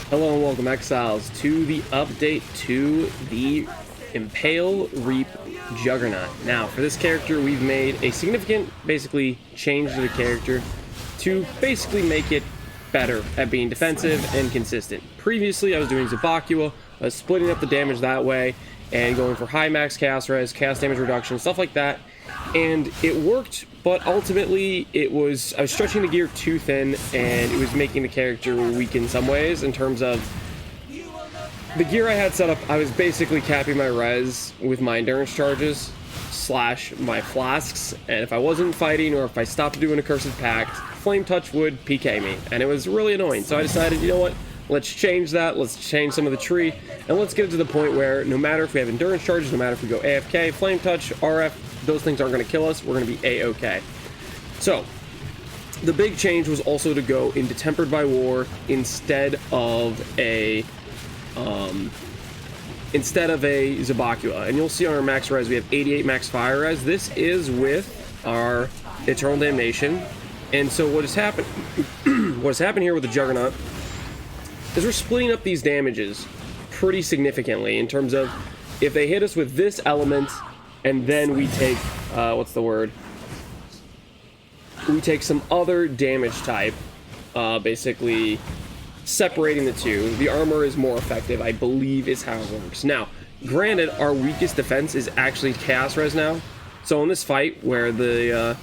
Hello and welcome, Exiles, to the update to the Impale Reap Juggernaut. Now, for this character, we've made a significant, basically, change to the character to basically make it better at being defensive and consistent. Previously, I was doing Zabakua, I was splitting up the damage that way, and going for high max cast res, cast damage reduction, stuff like that. And it worked, but ultimately I was stretching the gear too thin, and it was making the character weak in some ways in terms of the gear I had set up. I was basically capping my res with my endurance charges / my flasks, and if I wasn't fighting or if I stopped doing a Cursed Pact, flametouch would PK me, and it was really annoying. So I decided, you know what, let's change that, let's change some of the tree, and let's get it to the point where no matter if we have endurance charges, no matter if we go AFK, flametouch, RF, those things aren't going to kill us. We're going to be A-OK. So, the big change was also to go into Tempered by War instead of a Zabakua. And you'll see on our max res, we have 88 max fire res. This is with our Eternal Damnation. And so what has happened here with the Juggernaut is we're splitting up these damages pretty significantly in terms of if they hit us with this element, and then we take, we take some other damage type, basically separating the two. The armor is more effective, I believe, is how it works. Now, granted, our weakest defense is actually chaos res now. So in this fight, where the,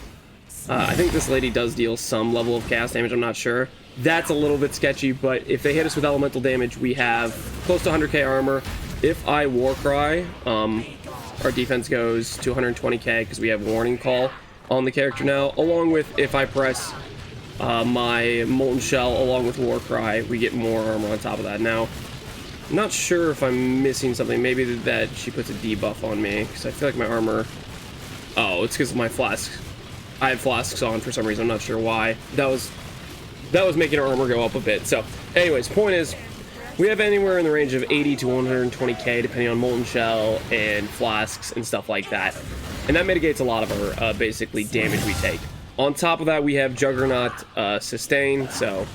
I think this lady does deal some level of chaos damage, I'm not sure. That's a little bit sketchy, but if they hit us with elemental damage, we have close to 100k armor. If I Warcry, our defense goes to 120k because we have Warning Call on the character now, along with if I press my Molten Shell along with Warcry, we get more armor on top of that. Now, I'm not sure if I'm missing something. Maybe that she puts a debuff on me because I feel like my armor... Oh, it's because of my flasks. I have flasks on for some reason. I'm not sure why. That was making our armor go up a bit. So, anyways, point is, we have anywhere in the range of 80 to 120k, depending on Molten Shell and flasks and stuff like that. And that mitigates a lot of our, basically, damage we take. On top of that, we have Juggernaut Sustain, so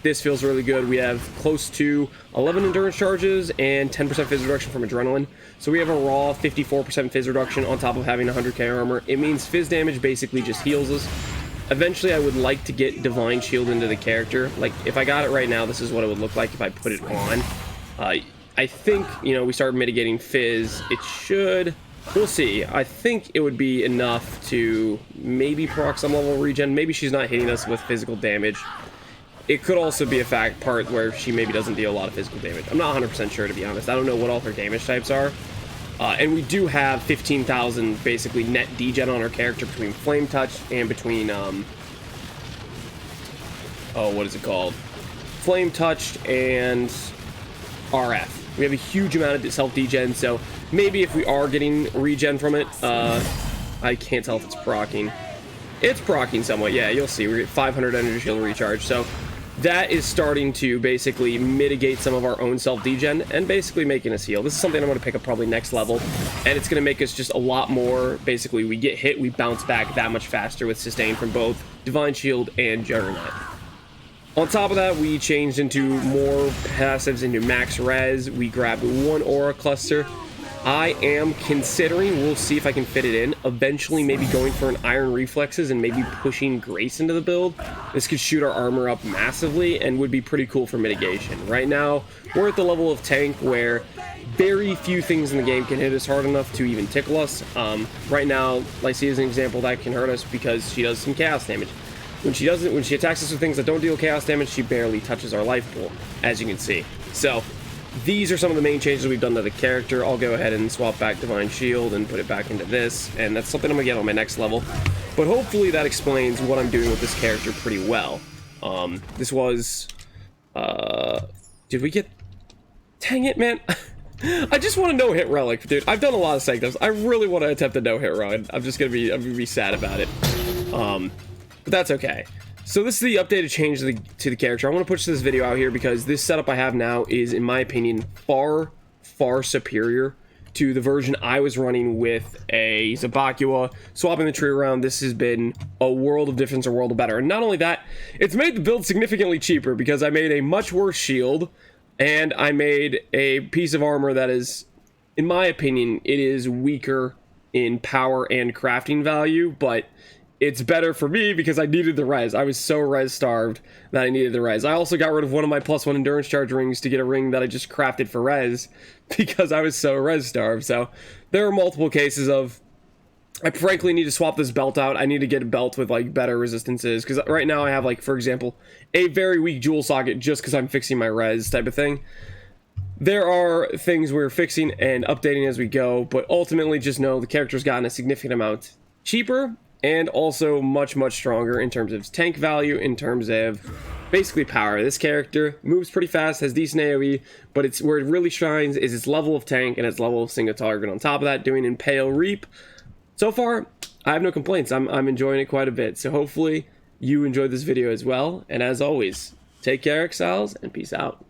this feels really good. We have close to 11 endurance charges and 10% fizz reduction from adrenaline. So we have a raw 54% fizz reduction on top of having 100k armor. It means fizz damage basically just heals us. Eventually, I would like to get Divine Shield into the character. Like, if I got it right now, this is what it would look like if I put it on. I think, you know, we start mitigating Fizz. It should... We'll see. I think it would be enough to maybe proc some level of regen. Maybe she's not hitting us with physical damage. It could also be a part where she maybe doesn't deal a lot of physical damage. I'm not 100% sure, to be honest. I don't know what all her damage types are. And we do have 15,000 basically net degen on our character between flametouch and between what is it called? Flametouch and RF. We have a huge amount of self degen, so maybe if we are getting regen from it, I can't tell if it's proccing. It's proccing somewhat, yeah, you'll see. We get 500 energy shield recharge, so that is starting to basically mitigate some of our own self-degen and basically making us heal. This is something I'm going to pick up probably next level, and it's going to make us just a lot more, basically, we get hit, we bounce back that much faster with sustain from both Divine Shield and Juggernaut. On top of that, we changed into more passives into max res. We grabbed one aura cluster. I am considering, we'll see if I can fit it in, eventually maybe going for an Iron Reflexes and maybe pushing Grace into the build. This could shoot our armor up massively and would be pretty cool for mitigation. Right now, we're at the level of tank where very few things in the game can hit us hard enough to even tickle us. Right now, Lycia is an example that can hurt us because she does some chaos damage. When she attacks us with things that don't deal chaos damage, she barely touches our life pool, as you can see. So, these are some of the main changes we've done to the character. I'll go ahead and swap back Divine Shield and put it back into this, and that's something I'm going to get on my next level. But hopefully that explains what I'm doing with this character pretty well. This was... did we get... Dang it, man. I just want a no-hit relic, dude. I've done a lot of Sanctums. I really want to attempt a no-hit run. I'm gonna be sad about it. But that's okay. So this is the updated change to the character. I want to push this video out here because this setup I have now is, in my opinion, far, far superior to the version I was running with a Zabakua. Swapping the tree around, this has been a world of difference, a world of better. And not only that, it's made the build significantly cheaper because I made a much worse shield And I made a piece of armor that is, in my opinion, it is weaker in power and crafting value, but it's better for me because I needed the res. I was so res starved that I needed the res. I also got rid of one of my +1 endurance charge rings to get a ring that I just crafted for res because I was so res starved. So there are multiple cases of, I frankly need to swap this belt out. I need to get a belt with like better resistances, because right now I have, like, for example, a very weak jewel socket just because I'm fixing my res type of thing. There are things we're fixing and updating as we go, but ultimately just know the character's gotten a significant amount cheaper and also much, much stronger in terms of tank value, in terms of basically power. This character moves pretty fast, has decent AoE, but it's where it really shines is its level of tank and its level of single target. On top of that, doing Impale Reap. So far, I have no complaints. I'm enjoying it quite a bit. So hopefully you enjoyed this video as well. And as always, take care, Exiles, and peace out.